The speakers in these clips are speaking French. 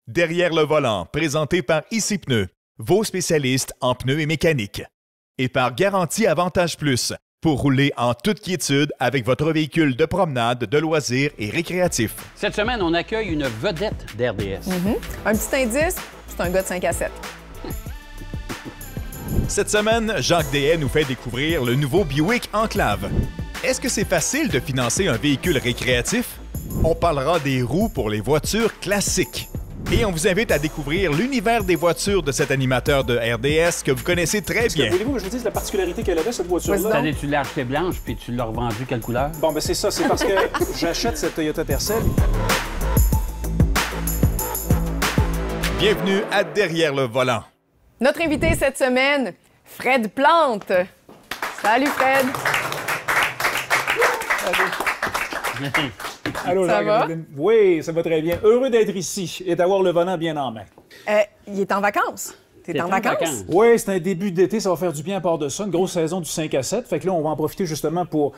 Derrière le volant, présenté par Ici Pneus, vos spécialistes en pneus et mécanique. Et par Garantie Avantage Plus, pour rouler en toute quiétude avec votre véhicule de promenade, de loisirs et récréatif. Cette semaine, on accueille une vedette d'RDS. Un petit indice, c'est un gars de 5 à 7. Cette semaine, Jacques Deshaies nous fait découvrir le nouveau Buick Enclave. Est-ce que c'est facile de financer un véhicule récréatif? On parlera des roues pour les voitures classiques. Et on vous invite à découvrir l'univers des voitures de cet animateur de RDS que vous connaissez très bien. Voulez-vous que je vous dise la particularité qu'elle avait, cette voiture-là? T'as dit, tu l'as achetée blanche, puis tu l'as revendue quelle couleur? Bon, ben c'est ça, c'est parce que j'achète cette Toyota Tercel. Bienvenue à Derrière le volant. Notre invité cette semaine, Fred Plante. Salut, Fred. Allô, Ça va? Jacques-Caroline. Oui, ça va très bien. Heureux d'être ici et d'avoir le volant bien en main. Il est en vacances. T'es en vacances? Oui, c'est un début d'été, ça va faire du bien à part de ça. Une grosse saison du 5 à 7. Fait que là, on va en profiter justement pour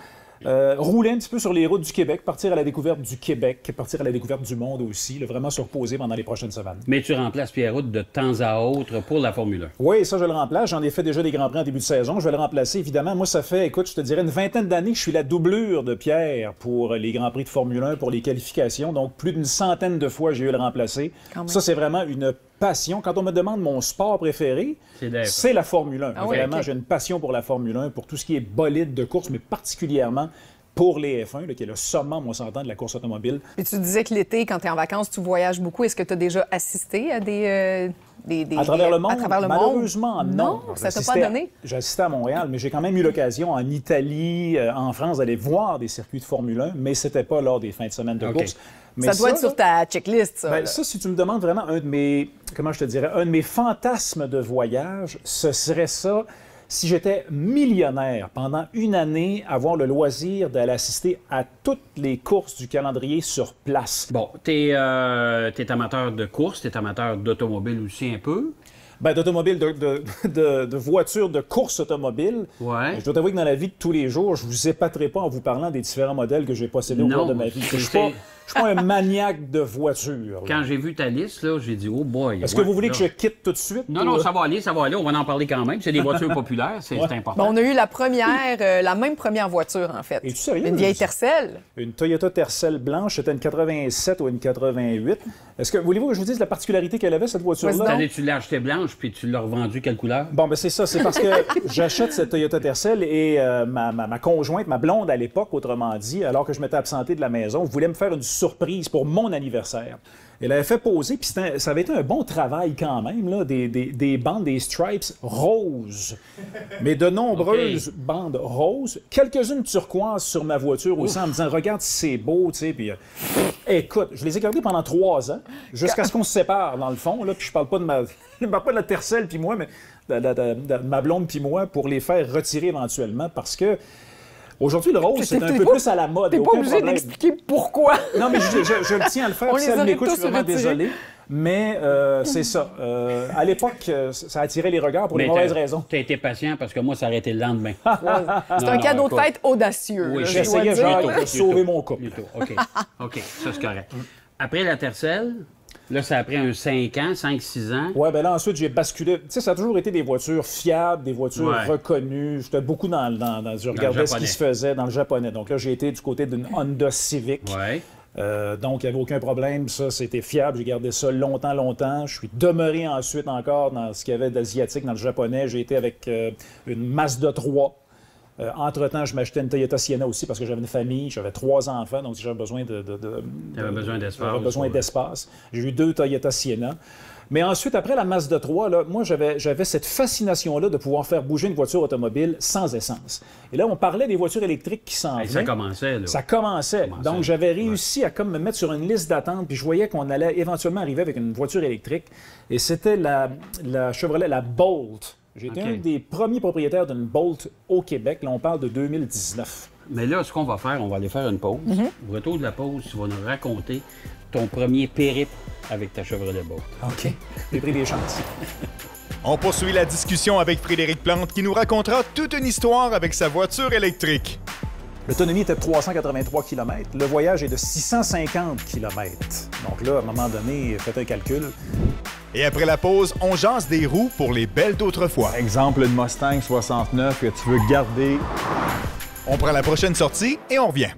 rouler un petit peu sur les routes du Québec, partir à la découverte du Québec, partir à la découverte du monde aussi, là, vraiment se reposer pendant les prochaines semaines. Mais tu remplaces Pierre-Route de temps à autre pour la Formule 1. Oui, ça, je le remplace. J'en ai fait déjà des Grands Prix en début de saison. Je vais le remplacer, évidemment. Moi, ça fait, écoute, je te dirais une vingtaine d'années que je suis la doublure de Pierre pour les Grands Prix de Formule 1, pour les qualifications. Donc, plus d'une centaine de fois, j'ai eu à le remplacer. Ça, c'est vraiment une passion. Quand on me demande mon sport préféré, c'est la Formule 1. Ah oui, Vraiment, okay. J'ai une passion pour la Formule 1, pour tout ce qui est bolide de course, mais particulièrement pour les F1, là, qui est le summum, on s'entend, de la course automobile. Puis tu disais que l'été, quand tu es en vacances, tu voyages beaucoup. Est-ce que tu as déjà assisté à des à travers le monde? À travers le Malheureusement, monde? non. Ça t'a pas donné? J'ai assisté à Montréal, mais j'ai quand même eu l'occasion en Italie, en France, d'aller voir des circuits de Formule 1, mais c'était pas lors des fins de semaine de course. Mais ça doit être sur ta checklist, ça. Ben, ça, si tu me demandes vraiment un de mes, comment je te dirais, un de mes fantasmes de voyage, ce serait ça. Si j'étais millionnaire pendant une année, avoir le loisir d'aller assister à toutes les courses du calendrier sur place. Bon, t'es amateur de course, t'es amateur d'automobile aussi un peu. Ben, d'automobile, de voitures de course automobile. Ouais. Je dois t'avouer que dans la vie de tous les jours, je vous épaterai pas en vous parlant des différents modèles que j'ai possédés au cours de ma vie. Je suis pas un maniaque de voitures. Quand j'ai vu ta liste, là, j'ai dit, oh boy. Est-ce que vous voulez que je quitte tout de suite? Non, non, ça va aller, on va en parler quand même. C'est des voitures populaires, c'est important. Bon, on a eu la même première voiture, en fait. Es-tu sérieux? Une vieille Tercel. Une Toyota Tercel blanche, c'était une 87 ou une 88. Est-ce que voulez-vous que je vous dise la particularité qu'elle avait, cette voiture-là? Tu l'as achetée blanche, puis tu l'as revendue quelle couleur? Bon, ben c'est ça. C'est parce que j'achète cette Toyota Tercel et ma conjointe, ma blonde à l'époque, autrement dit, alors que je m'étais absenté de la maison, voulait me faire une surprise pour mon anniversaire. Elle avait fait poser, puis ça avait été un bon travail quand même, là, des bandes, des stripes roses. Mais de nombreuses bandes roses, quelques-unes turquoises sur ma voiture aussi, en me disant, regarde si c'est beau, tu sais, puis écoute, je les ai gardées pendant 3 ans, jusqu'à ce qu'on se sépare, dans le fond, là, puis je parle pas de la Tercel puis moi, mais de ma blonde puis moi, pour les faire retirer éventuellement, parce que aujourd'hui, le rose, c'est un peu plus à la mode. T'es pas obligé d'expliquer pourquoi. Non, mais je le tiens à le faire. Si elle m'écoute, je suis vraiment désolé. Mais c'est ça. À l'époque, ça attirait les regards pour les mauvaises raisons. Tu as été patient parce que moi, ça aurait été le lendemain. C'est un cadeau de fête audacieux. Oui, j'essayais de sauver mon couple. OK, ça c'est correct. Après la Tercel, là, ça a pris un 5 ans, 5-6 ans. Ouais, ben là, ensuite, j'ai basculé. Tu sais, ça a toujours été des voitures fiables, des voitures reconnues. J'étais beaucoup je regardais ce qui se faisait dans le japonais. Donc là, j'ai été du côté d'une Honda Civic. Ouais. Donc, il n'y avait aucun problème. Ça, c'était fiable. J'ai gardé ça longtemps. Je suis demeuré ensuite encore dans ce qu'il y avait d'asiatique, dans le japonais. J'ai été avec une Mazda 3. Entre-temps, je m'achetais une Toyota Sienna aussi parce que j'avais une famille, j'avais 3 enfants, donc j'avais besoin d'espace. J'ai eu 2 Toyota Sienna. Mais ensuite, après la Mazda 3, là, moi, j'avais cette fascination-là de pouvoir faire bouger une voiture automobile sans essence. Et là, on parlait des voitures électriques qui s'en venaient. Ça commençait, là. Ça commençait. Donc, j'avais réussi à comme me mettre sur une liste d'attente, puis je voyais qu'on allait éventuellement arriver avec une voiture électrique. Et c'était la Chevrolet, la Bolt. J'ai été un des premiers propriétaires d'une Bolt au Québec. Là, on parle de 2019. Mais là, ce qu'on va faire, on va aller faire une pause. Au retour de la pause, tu vas nous raconter ton premier périple avec ta Chevrolet Bolt. OK. J'ai pris des chances. On poursuit la discussion avec Frédéric Plante qui nous racontera toute une histoire avec sa voiture électrique. L'autonomie était de 383 km. Le voyage est de 650 km. Donc là, à un moment donné, faites un calcul. Et après la pause, on jase des roues pour les belles d'autrefois. Exemple, une Mustang 69 que tu veux garder. On prend la prochaine sortie et on revient.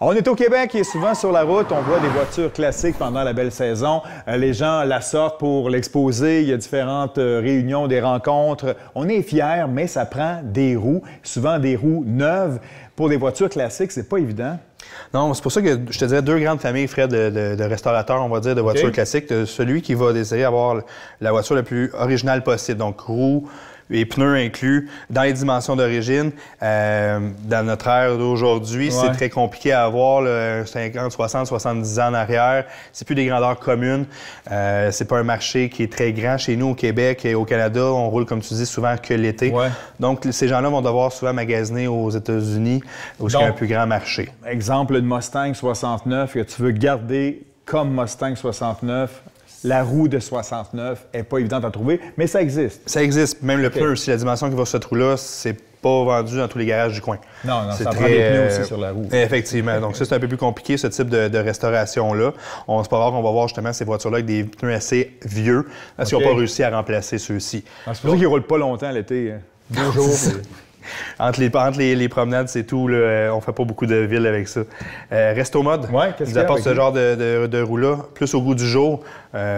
On est au Québec et souvent sur la route, on voit des voitures classiques pendant la belle saison. Les gens la sortent pour l'exposer. Il y a différentes réunions, des rencontres. On est fiers, mais ça prend des roues, souvent des roues neuves. Pour des voitures classiques, c'est pas évident. Non, c'est pour ça que je te dirais deux grandes familles, Fred, de restaurateurs, on va dire, de voitures classiques. Celui qui va désirer avoir la voiture la plus originale possible, donc roues et pneus inclus, dans les dimensions d'origine. Dans notre ère d'aujourd'hui, c'est très compliqué à avoir, 50, 60, 70 ans en arrière. C'est plus des grandeurs communes. C'est pas un marché qui est très grand chez nous au Québec et au Canada. On roule, comme tu dis, souvent que l'été. Donc, ces gens-là vont devoir souvent magasiner aux États-Unis, où il y a un plus grand marché. Exemple, une Mustang 69 que tu veux garder comme Mustang 69. La roue de 69 n'est pas évidente à trouver, mais ça existe. Ça existe. Même le pneu, si la dimension qui va sur cette roue-là, c'est pas vendu dans tous les garages du coin. Non, ça prend des pneus aussi sur la roue. Effectivement. Donc ça, c'est un peu plus compliqué, ce type de restauration-là. C'est pas rare qu'on va voir justement ces voitures-là avec des pneus assez vieux, parce qu'ils n'ont pas réussi à remplacer ceux-ci. C'est pour ça qu'ils ne roulent pas longtemps l'été. 2 jours. Entre les promenades, c'est tout. Là, on fait pas beaucoup de villes avec ça. Resto Mode nous apporte ce genre de roue-là, plus au goût du jour,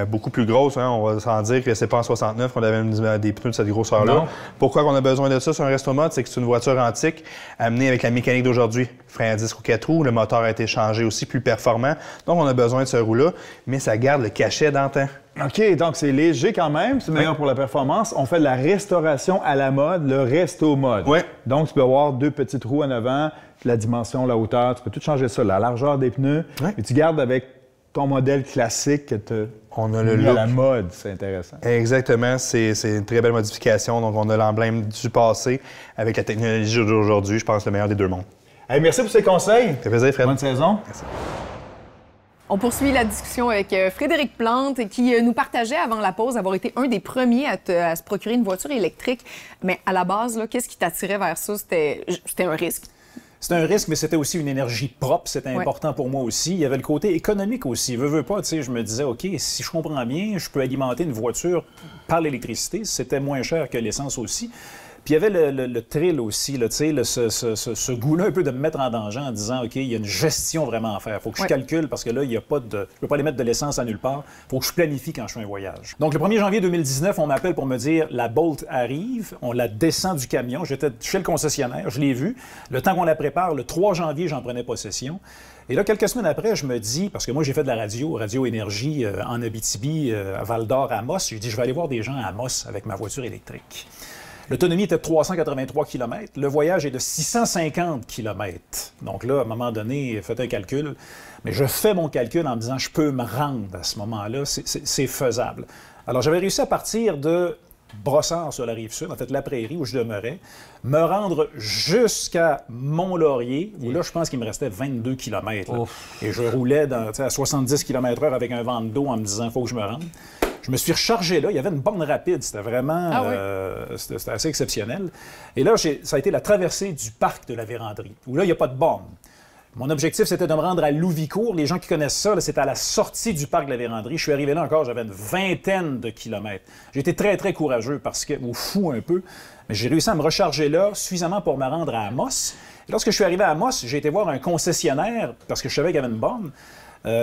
beaucoup plus grosse. Hein, on va s'en dire que c'est pas en 69 qu'on avait des pneus de cette grosseur-là. Pourquoi on a besoin de ça sur un Resto Mode? C'est que c'est une voiture antique, amenée avec la mécanique d'aujourd'hui. Frein à disque ou 4 roues, le moteur a été changé aussi, plus performant. Donc, on a besoin de ce roue-là, mais ça garde le cachet d'antan. OK, donc c'est léger quand même, c'est meilleur pour la performance. On fait de la restauration à la mode, le Resto Mode. Donc, tu peux avoir 2 petites roues en avant, la dimension, la hauteur, tu peux tout changer ça, la largeur des pneus, et tu gardes avec ton modèle classique que on a le look. À la mode, c'est intéressant. Exactement, c'est une très belle modification. Donc, on a l'emblème du passé avec la technologie d'aujourd'hui. Je pense le meilleur des deux mondes. Hey, merci pour ces conseils. Ça fait plaisir, Fred. Bonne saison. Merci. On poursuit la discussion avec Frédéric Plante qui nous partageait avant la pause avoir été un des premiers à se procurer une voiture électrique. Mais à la base, qu'est-ce qui t'attirait vers ça? C'était un risque. C'était un risque, mais c'était aussi une énergie propre. C'était important pour moi aussi. Il y avait le côté économique aussi. Veux pas, tu sais, je me disais, OK, si je comprends bien, je peux alimenter une voiture par l'électricité. C'était moins cher que l'essence aussi. Puis il y avait le thrill aussi, là, ce goût-là un peu de me mettre en danger en disant, OK, il y a une gestion vraiment à faire. Il faut que je calcule parce que là, il y a pas de... Je peux pas aller mettre de l'essence à nulle part. Il faut que je planifie quand je fais un voyage. Donc, le 1er janvier 2019, on m'appelle pour me dire, la Bolt arrive, on la descend du camion. J'étais chez le concessionnaire, je l'ai vue. Le temps qu'on la prépare, le 3 janvier, j'en prenais possession. Et là, quelques semaines après, je me dis, parce que moi, j'ai fait de la radio énergie en Abitibi, à Val-d'Or, à Amos. J'ai dit, je vais aller voir des gens à Amos avec ma voiture électrique. L'autonomie était de 383 km. Le voyage est de 650 km. Donc là, à un moment donné, faites un calcul. Mais je fais mon calcul en me disant, je peux me rendre à ce moment-là. C'est faisable. Alors, j'avais réussi à partir de Brossard sur la Rive-Sud, en fait, la Prairie, où je demeurais, me rendre jusqu'à Mont-Laurier, où là, je pense qu'il me restait 22 km. Et je roulais à 70 km/h avec un vent de dos en me disant, il faut que je me rende. Je me suis rechargé là. Il y avait une borne rapide. C'était vraiment c'était assez exceptionnel. Et là, ça a été la traversée du parc de la Vérandrie, où là, il n'y a pas de borne. Mon objectif, c'était de me rendre à Louvicourt. Les gens qui connaissent ça, c'est à la sortie du parc de la Vérandrie. Je suis arrivé là encore, j'avais une vingtaine de kilomètres. J'ai été très, très courageux, ou fou un peu, mais j'ai réussi à me recharger là suffisamment pour me rendre à Amos. Et lorsque je suis arrivé à Amos, j'ai été voir un concessionnaire, parce que je savais qu'il y avait une borne,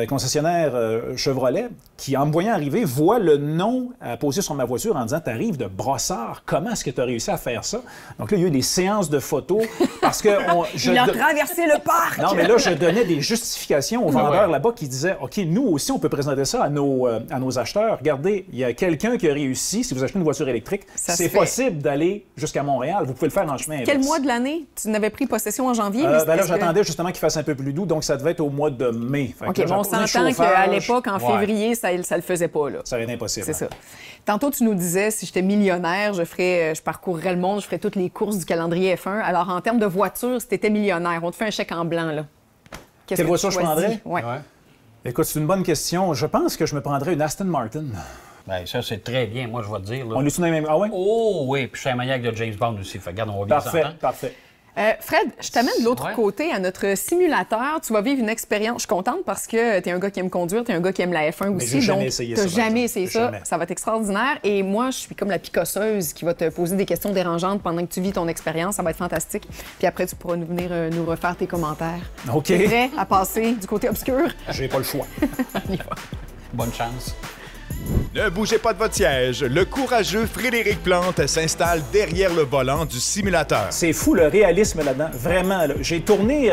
concessionnaire Chevrolet, qui, en me voyant arriver, voit le nom posé sur ma voiture en disant « T'arrives de Brossard, comment est-ce que tu as réussi à faire ça? » Donc là, il y a eu des séances de photos parce que... Il a traversé le parc! Non, mais là, je donnais des justifications aux vendeurs là-bas qui disaient « OK, nous aussi, on peut présenter ça à nos acheteurs. Regardez, il y a quelqu'un qui a réussi, si vous achetez une voiture électrique, c'est possible d'aller jusqu'à Montréal. Vous pouvez le faire en chemin inverse. » Quel mois de l'année? Tu n'avais pris possession en janvier? Là, j'attendais justement qu'il fasse un peu plus doux, donc ça devait être au mois de mai. Fait que là, Mais on s'entend qu'à l'époque, en février, ça le faisait pas. Là. Ça aurait été impossible. C'est ça. Tantôt, tu nous disais, si j'étais millionnaire, je parcourrais le monde, je ferais toutes les courses du calendrier F1. Alors, en termes de voiture, si tu étais millionnaire, on te fait un chèque en blanc, là. Quelle voiture je prendrais? Ouais. Écoute, c'est une bonne question. Je pense que je me prendrais une Aston Martin. Bien, ça, c'est très bien, moi, je vais te dire. Là. On est-tu dans les mêmes... Ah oui? Oh, oui, puis je suis un maniaque de James Bond aussi. Fait regarde, on va bien s'entendre. Parfait. Fred, je t'amène de l'autre côté à notre simulateur. Tu vas vivre une expérience. Je suis contente parce que tu es un gars qui aime conduire, tu es un gars qui aime la F1 aussi. Donc, tu n'as jamais essayé ça. Ça va être extraordinaire. Et moi, je suis comme la picosseuse qui va te poser des questions dérangeantes pendant que tu vis ton expérience. Ça va être fantastique. Puis après, tu pourras venir nous refaire tes commentaires. OK. Tu es prêt à passer du côté obscur? J'ai pas le choix. On y va. Bonne chance. Ne bougez pas de votre siège. Le courageux Frédéric Plante s'installe derrière le volant du simulateur. C'est fou le réalisme là-dedans, vraiment. Là. J'ai tourné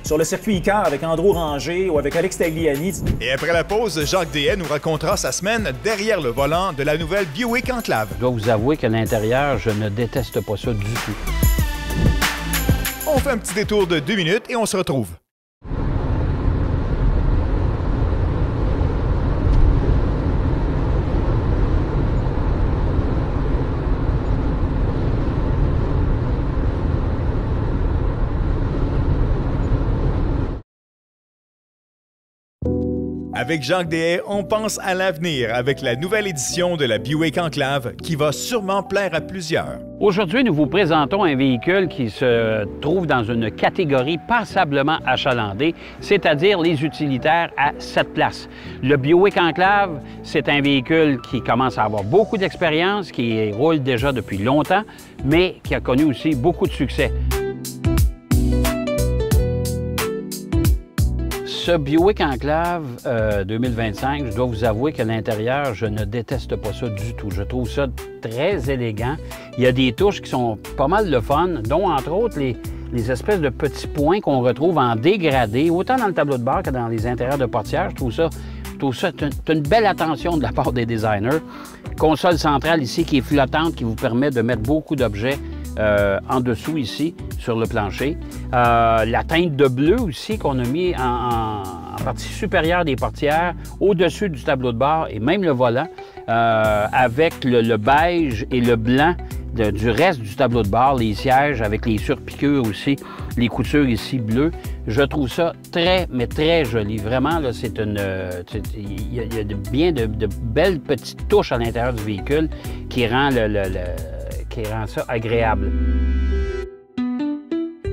sur le circuit ICAR avec Andrew Ranger ou avec Alex Tagliani. Et après la pause, Jacques Deshaies nous racontera sa semaine derrière le volant de la nouvelle Buick Enclave. Je dois vous avouer qu'à l'intérieur, je ne déteste pas ça du tout. On fait un petit détour de 2 minutes et on se retrouve. Avec Jacques Deshaies, on pense à l'avenir avec la nouvelle édition de la Buick Enclave qui va sûrement plaire à plusieurs. Aujourd'hui, nous vous présentons un véhicule qui se trouve dans une catégorie passablement achalandée, c'est-à-dire les utilitaires à 7 places. Le Buick Enclave, c'est un véhicule qui commence à avoir beaucoup d'expérience, qui roule déjà depuis longtemps, mais qui a connu aussi beaucoup de succès. Ce Buick Enclave 2025, je dois vous avouer qu'à l'intérieur, je ne déteste pas ça du tout. Je trouve ça très élégant. Il y a des touches qui sont pas mal de fun, dont entre autres les espèces de petits points qu'on retrouve en dégradé, autant dans le tableau de bord que dans les intérieurs de portière. Je trouve ça une belle attention de la part des designers. Console centrale ici qui est flottante, qui vous permet de mettre beaucoup d'objets en dessous ici, sur le plancher. La teinte de bleu aussi qu'on a mis en partie supérieure des portières, au-dessus du tableau de bord et même le volant, avec le beige et le blanc du reste du tableau de bord, les sièges avec les surpiqûres aussi, les coutures ici bleues. Je trouve ça très, mais très joli. Vraiment, là, c'est une... Il y a de belles petites touches à l'intérieur du véhicule qui rend qui rend ça agréable.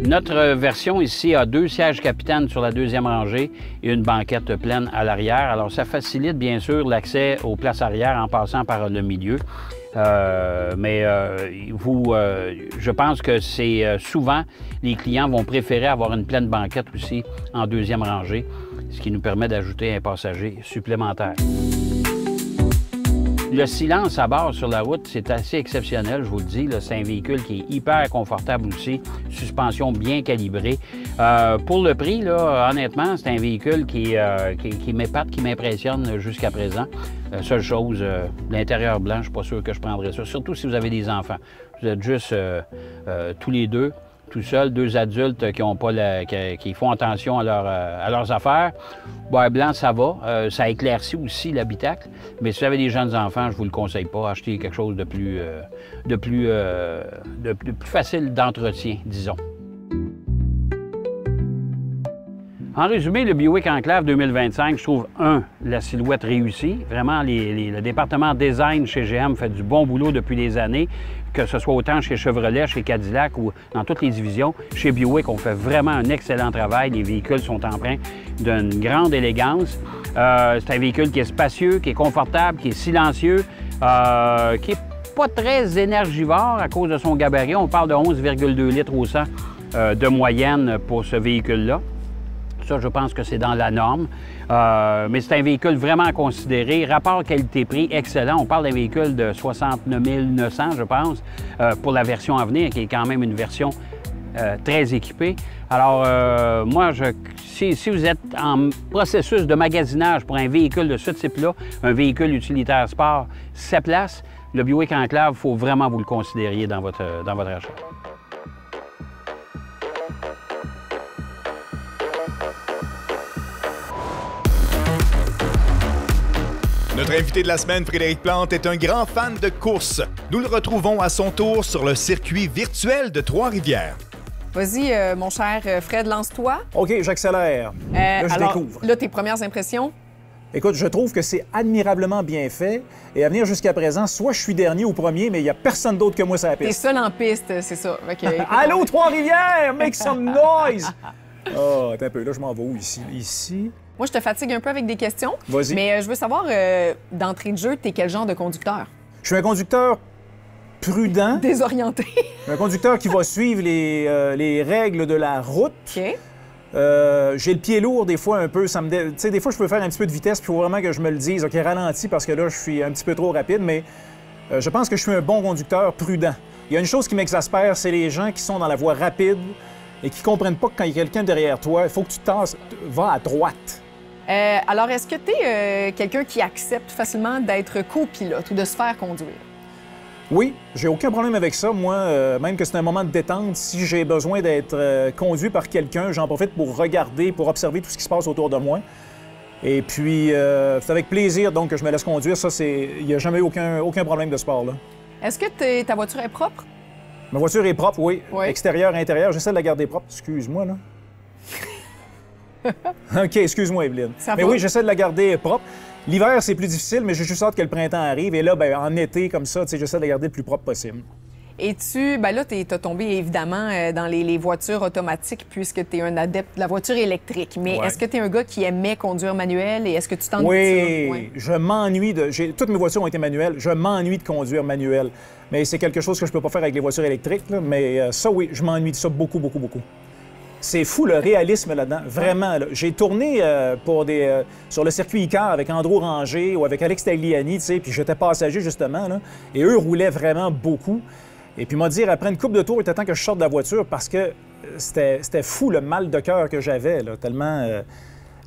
Notre version ici a 2 sièges capitaines sur la 2e rangée et une banquette pleine à l'arrière. Alors, ça facilite bien sûr l'accès aux places arrière en passant par le milieu. Je pense que c'est souvent, les clients vont préférer avoir une pleine banquette aussi en 2e rangée, ce qui nous permet d'ajouter un passager supplémentaire. Le silence à bord sur la route, c'est assez exceptionnel, je vous le dis. C'est un véhicule qui est hyper confortable aussi, suspension bien calibrée. Pour le prix, là, honnêtement, c'est un véhicule qui m'épate, qui m'impressionne jusqu'à présent. Seule chose, l'intérieur blanc, je ne suis pas sûr que je prendrais ça, surtout si vous avez des enfants. Vous êtes juste tous les deux, tout seuls, 2 adultes qui font attention à leurs affaires. Bois blanc, ça va. Ça éclaircit aussi l'habitacle. Mais si vous avez des jeunes enfants, je ne vous le conseille pas. Achetez quelque chose de plus facile d'entretien, disons. En résumé, le Buick Enclave 2025, je trouve, la silhouette réussie. Vraiment, le département design chez GM fait du bon boulot depuis des années, que ce soit autant chez Chevrolet, chez Cadillac ou dans toutes les divisions. Chez Buick, on fait vraiment un excellent travail. Les véhicules sont empreints d'une grande élégance. C'est un véhicule qui est spacieux, qui est confortable, qui est silencieux, qui n'est pas très énergivore à cause de son gabarit. On parle de 11,2 litres au 100 de moyenne pour ce véhicule-là. Ça, je pense que c'est dans la norme. Mais c'est un véhicule vraiment à considérer. Rapport qualité-prix excellent. On parle d'un véhicule de 69 900, je pense, pour la version à venir, qui est quand même une version très équipée. Alors, moi, si vous êtes en processus de magasinage pour un véhicule de ce type-là, un véhicule utilitaire sport 7 places, le Buick Enclave, il faut vraiment vous le considériez dans votre achat. Notre invité de la semaine, Frédéric Plante, est un grand fan de course. Nous le retrouvons à son tour sur le circuit virtuel de Trois-Rivières. Vas-y, mon cher Fred, lance-toi. OK, j'accélère. Là, je alors, découvre. là, tes premières impressions? Écoute, je trouve que c'est admirablement bien fait. Et à venir jusqu'à présent, soit je suis dernier ou premier, mais il n'y a personne d'autre que moi sur la T'es piste. seul en piste, c'est ça. Fait que, écoute, Allô, Trois-Rivières! Make some noise! Oh, attends un peu, là, je m'en vais où, ici? Ici? moi, je te fatigue un peu avec des questions. Vas-y. Mais je veux savoir, d'entrée de jeu, t'es quel genre de conducteur? Je suis un conducteur prudent, Désorienté. un conducteur qui va suivre les règles de la route. OK. J'ai le pied lourd des fois un peu. Tu sais, des fois, je peux faire un petit peu de vitesse, puis il faut vraiment que je me le dise. OK, ralentis parce que là, je suis un petit peu trop rapide, mais je pense que je suis un bon conducteur prudent. Il y a une chose qui m'exaspère, c'est les gens qui sont dans la voie rapide et qui comprennent pas que quand il y a quelqu'un derrière toi, il faut que tu vas à droite. Alors, est-ce que t'es quelqu'un qui accepte facilement d'être copilote ou de se faire conduire? Oui, j'ai aucun problème avec ça. Moi, même que c'est un moment de détente, si j'ai besoin d'être conduit par quelqu'un, j'en profite pour regarder, pour observer tout ce qui se passe autour de moi. Et puis, c'est avec plaisir donc que je me laisse conduire. Ça, il n'y a jamais eu aucun problème de ce part-là. Est-ce que ta voiture est propre? Ma voiture est propre, oui. Oui. Extérieur, intérieur, j'essaie de la garder propre. Excuse-moi, là. OK, excuse-moi, Evelyne. Ça Mais va. oui, j'essaie de la garder propre. L'hiver, c'est plus difficile, mais j'ai juste hâte que le printemps arrive. Et là, ben, en été, comme ça, tu sais, j'essaie de la garder le plus propre possible. Et là, t'as tombé évidemment dans les voitures automatiques puisque t'es un adepte de la voiture électrique. Mais Ouais. est-ce que t'es un gars qui aimait conduire manuel et est-ce que tu t'ennuies de Oui, ça? Ouais. je m'ennuie de... Toutes mes voitures ont été manuelles. Je m'ennuie de conduire manuel. Mais c'est quelque chose que je peux pas faire avec les voitures électriques. Là. Mais ça, oui, je m'ennuie de ça beaucoup, beaucoup, beaucoup. C'est fou, le réalisme là-dedans. Vraiment, là. J'ai tourné sur le circuit ICAR avec Andrew Ranger ou avec Alex Tagliani, tu sais, puis j'étais passager, justement, là, et eux roulaient vraiment beaucoup. Et puis, m'a dit, après une couple de tours, il était temps que je sorte de la voiture parce que c'était fou le mal de cœur que j'avais, là, tellement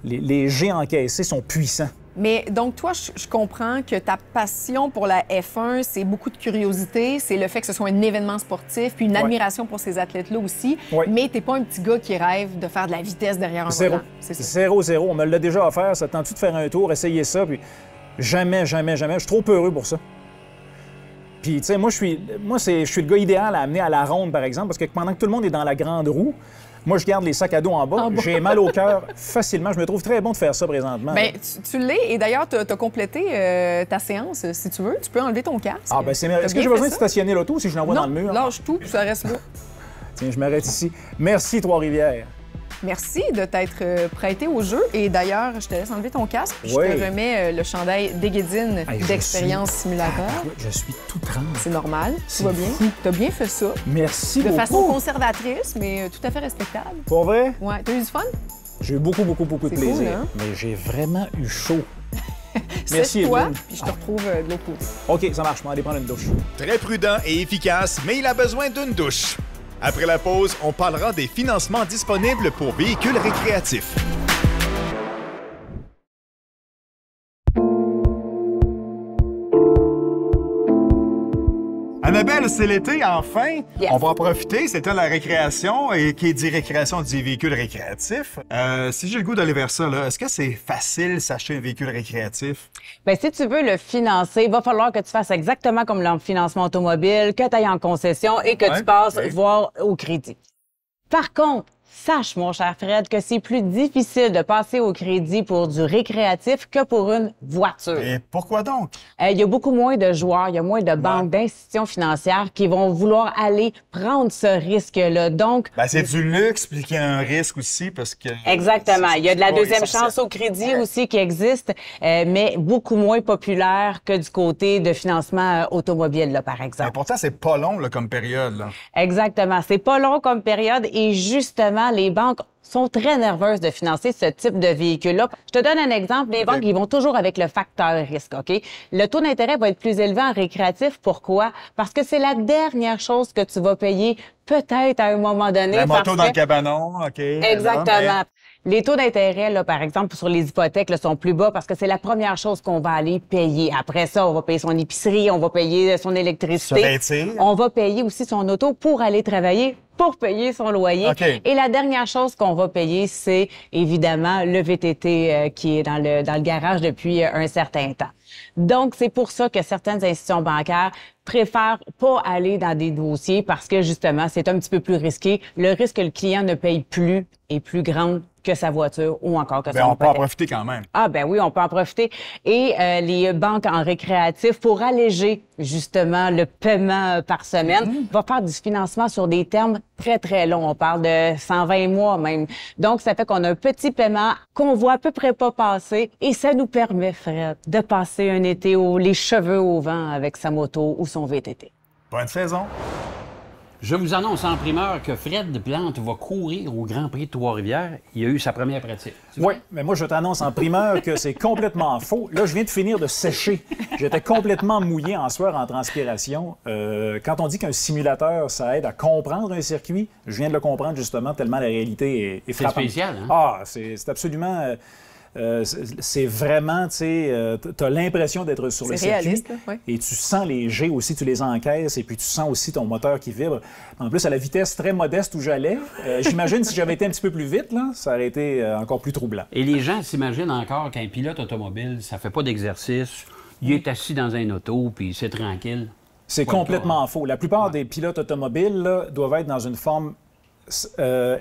les jets encaissés sont puissants. Mais donc, toi, je comprends que ta passion pour la F1, c'est beaucoup de curiosité, c'est le fait que ce soit un événement sportif, puis une admiration pour ces athlètes-là aussi. Ouais. Mais t'es pas un petit gars qui rêve de faire de la vitesse derrière un Zéro. volant. C'est ça. 0-0. On me l'a déjà offert. Ça tente-tu de faire un tour, essayer ça, puis jamais, jamais, jamais. Je suis trop peureux pour ça. Puis, tu sais, je suis le gars idéal à amener à la ronde, par exemple, parce que pendant que tout le monde est dans la grande roue, moi, je garde les sacs à dos en bas. En bas. J'ai mal au cœur facilement. Je me trouve très bon de faire ça présentement. Bien, tu l'es. Et d'ailleurs, tu as complété ta séance, si tu veux. Tu peux enlever ton casque. Ah, ben c'est T'as Est-ce que bien j'ai fait besoin de ça? stationner l'auto si je l'envoie Non, dans le mur? lâche tout, puis ça reste là. Tiens, je m'arrête ici. Merci, Trois-Rivières. Merci de t'être prêté au jeu. Et d'ailleurs, je te laisse enlever ton casque. Puis Oui. je te remets le chandail d'Eguédine Hey, je d'Expérience Simulateur. Je suis tout tremble. C'est normal, tout C'est va bien. fou. Tu as bien fait ça. Merci De beaucoup. façon conservatrice, mais tout à fait respectable. Pour vrai? Ouais, t'as eu du fun? J'ai eu beaucoup, beaucoup, beaucoup de C'est cool, plaisir. hein? Mais j'ai vraiment eu chaud. Merci, C'est toi, Evelyne. puis je te retrouve de l'autre côté. OK, ça marche. Je vais aller prendre une douche. Très prudent et efficace, mais il a besoin d'une douche. Après la pause, on parlera des financements disponibles pour véhicules récréatifs. Annabelle, c'est l'été, enfin. Yes. On va en profiter. C'était la récréation et qui dit récréation dit véhicule récréatif. Si j'ai le goût d'aller vers ça, là, est-ce que c'est facile s'acheter un véhicule récréatif? Bien, si tu veux le financer, il va falloir que tu fasses exactement comme le financement automobile, que tu ailles en concession et que Ouais, tu passes oui. voir au crédit. Par contre, sache, mon cher Fred, que c'est plus difficile de passer au crédit pour du récréatif que pour une voiture. Et pourquoi donc? Il y a beaucoup moins de joueurs, il y a moins de banques, d'institutions financières qui vont vouloir aller prendre ce risque-là. Donc, Ben, c'est du luxe, puis qu'il y a un risque aussi, parce que... exactement. Il y a de la c'est pas deuxième essentiel. chance au crédit aussi qui existe, mais beaucoup moins populaire que du côté de financement automobile, là, par Mais exemple. pourtant, c'est pas long là, comme période. Là. Exactement. C'est pas long comme période et justement, les banques sont très nerveuses de financer ce type de véhicule-là. Je te donne un exemple. Les banques, ils vont toujours avec le facteur risque, OK? Le taux d'intérêt va être plus élevé en récréatif. Pourquoi? Parce que c'est la dernière chose que tu vas payer peut-être à un moment donné. La moto parce dans que- le cabanon, OK. Exactement. Les taux d'intérêt, là, par exemple, sur les hypothèques, là, sont plus bas parce que c'est la première chose qu'on va aller payer. Après ça, on va payer son épicerie, on va payer son électricité. Se vêtir. On va payer aussi son auto pour aller travailler pour payer son loyer. OK. Et la dernière chose qu'on va payer, c'est évidemment le VTT qui est dans le garage depuis un certain temps. Donc, c'est pour ça que certaines institutions bancaires préfèrent pas aller dans des dossiers parce que, justement, c'est un petit peu plus risqué. Le risque que le client ne paye plus est plus grand que sa voiture ou encore que son Bien, on peut en hypothèque. profiter quand même. Ah ben oui, on peut en profiter. Et les banques en récréatif, pour alléger justement le paiement par semaine, va faire du financement sur des termes très, très longs. On parle de 120 mois même. Donc, ça fait qu'on a un petit paiement qu'on voit à peu près pas passer et ça nous permet, Fred, de passer un été les cheveux au vent avec sa moto ou son VTT. Bonne saison. Je vous annonce en primeur que Fred Plante va courir au Grand Prix de Trois-Rivières. Il a eu sa première pratique. Oui, mais moi, je t'annonce en primeur que c'est complètement faux. Là, je viens de finir de sécher. J'étais complètement mouillé en sueur, en transpiration. Quand on dit qu'un simulateur, ça aide à comprendre un circuit, je viens de le comprendre justement tellement la réalité est frappante. C'est spécial, hein? Ah, c'est absolument... c'est vraiment, tu sais, tu as l'impression d'être sur le circuit. C'est réaliste, oui. Et tu sens les jets aussi, tu les encaisses, et puis tu sens aussi ton moteur qui vibre. En plus, à la vitesse très modeste où j'allais, j'imagine si j'avais été un petit peu plus vite, là, ça aurait été encore plus troublant. Et les gens s'imaginent encore qu'un pilote automobile, ça fait pas d'exercice, il est assis dans un auto, puis c'est tranquille. C'est complètement faux. La plupart des pilotes automobiles là, doivent être dans une forme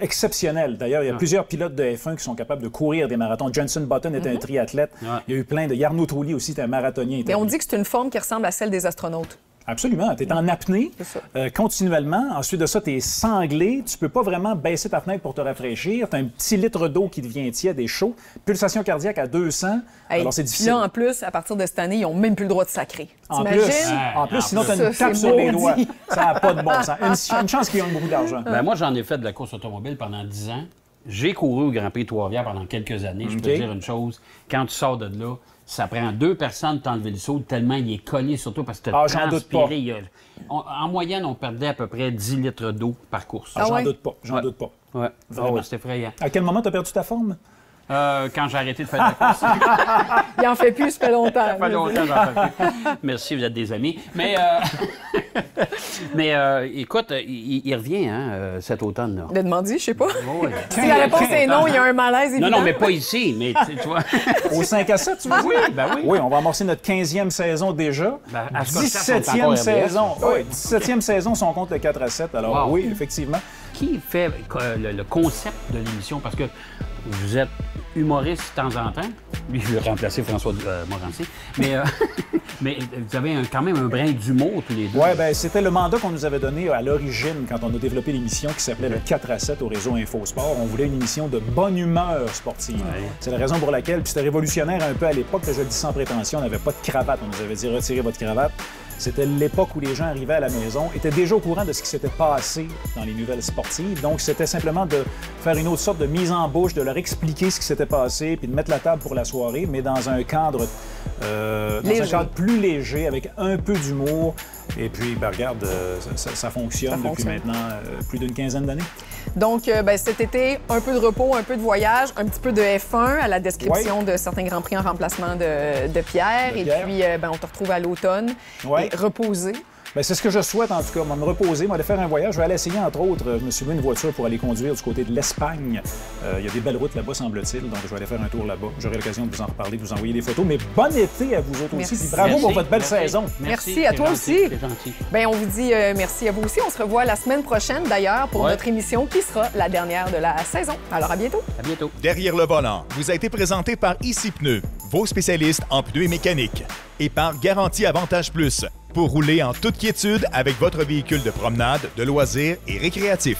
exceptionnelle. D'ailleurs, il y a plusieurs pilotes de F1 qui sont capables de courir des marathons. Jenson Button était un triathlète. Il y a eu plein de... Jarno Trulli aussi était un marathonien. Mais on dit que c'est une forme qui ressemble à celle des astronautes. Absolument. Tu es en apnée continuellement. Ensuite de ça, tu es sanglé. Tu peux pas vraiment baisser ta fenêtre pour te rafraîchir. Tu as un petit litre d'eau qui devient tiède et chaud. Pulsation cardiaque à 200. Alors, c'est difficile. Là, en plus, à partir de cette année, ils n'ont même plus le droit de sacrer. En T'imagines? plus, sinon, tu as Ça, une tape c'est sur les maudit. doigts. Ça n'a pas de bon sens. Une chance qu'ils ont beaucoup d'argent. Ben, moi, j'en ai fait de la course automobile pendant 10 ans. J'ai couru au Grand Prix de Trois-Rivières pendant quelques années. Je peux te dire une chose, quand tu sors de là, ça prend 2 personnes de t'enlever le saut tellement il est collé sur toi parce que tu as transpiré. En moyenne, on perdait à peu près 10 litres d'eau par course. J'en doute pas. J'en doute pas. Ouais. Vraiment. C'est effrayant. À quel moment tu as perdu ta forme? Quand j'ai arrêté de faire de la course. Il en fait plus, ça fait longtemps. Ça fait longtemps, j'en fais plus. Merci, vous êtes des amis. Mais, écoute, il revient cet automne-là. Le demander, je sais pas. Oh, ouais. Si la réponse est non, il y a un malaise évident. Non, mais pas ici, mais tu vois. Au 5 à 7, tu veux dire? Oui, ben oui. Oui, on va amorcer notre 15e saison déjà. Ben, à ce que 17e ça, saison. Oui, 17e saison si on compte le 4 à 7. Alors Wow. oui, effectivement. Qui fait le concept de l'émission? Parce que vous êtes humoriste de temps en temps. Lui, je vais remplacer François Morancy. Mais vous avez quand même un brin d'humour tous les deux. Oui, bien, c'était le mandat qu'on nous avait donné à l'origine quand on a développé l'émission qui s'appelait le 4 à 7 au réseau InfoSport. On voulait une émission de bonne humeur sportive. Ouais. C'est la raison pour laquelle, puis c'était révolutionnaire un peu à l'époque, que je le dis sans prétention, on n'avait pas de cravate. On nous avait dit retirez votre cravate. C'était l'époque où les gens arrivaient à la maison, étaient déjà au courant de ce qui s'était passé dans les nouvelles sportives. Donc, c'était simplement de faire une autre sorte de mise en bouche, de leur expliquer ce qui s'était passé, puis de mettre la table pour la soirée, mais dans un cadre, plus léger, avec un peu d'humour. Et puis, ben, regarde, ça fonctionne depuis maintenant plus d'une quinzaine d'années. Donc, cet été, un peu de repos, un peu de voyage, un petit peu de F1 à la description de certains Grands Prix en remplacement de Pierre. Et puis, on te retrouve à l'automne. Ouais. Et reposer. Bien, c'est ce que je souhaite, en tout cas. Me reposer, aller faire un voyage. Je vais aller essayer, entre autres, je me suis loué une voiture pour aller conduire du côté de l'Espagne. Il y a des belles routes là-bas, semble-t-il. Donc, je vais aller faire un tour là-bas. J'aurai l'occasion de vous en reparler, de vous envoyer des photos. Mais bon été à vous autres Merci. aussi. Puis bravo pour votre belle saison. Merci à c'est toi gentil, aussi. C'est gentil. Bien, on vous dit merci à vous aussi. On se revoit la semaine prochaine, d'ailleurs, pour notre émission qui sera la dernière de la saison. Alors, à bientôt. À bientôt. Derrière le volant vous a été présenté par Ici Pneus, vos spécialistes en pneus et mécanique, et par Garantie Avantage Plus, pour rouler en toute quiétude avec votre véhicule de promenade, de loisirs et récréatif.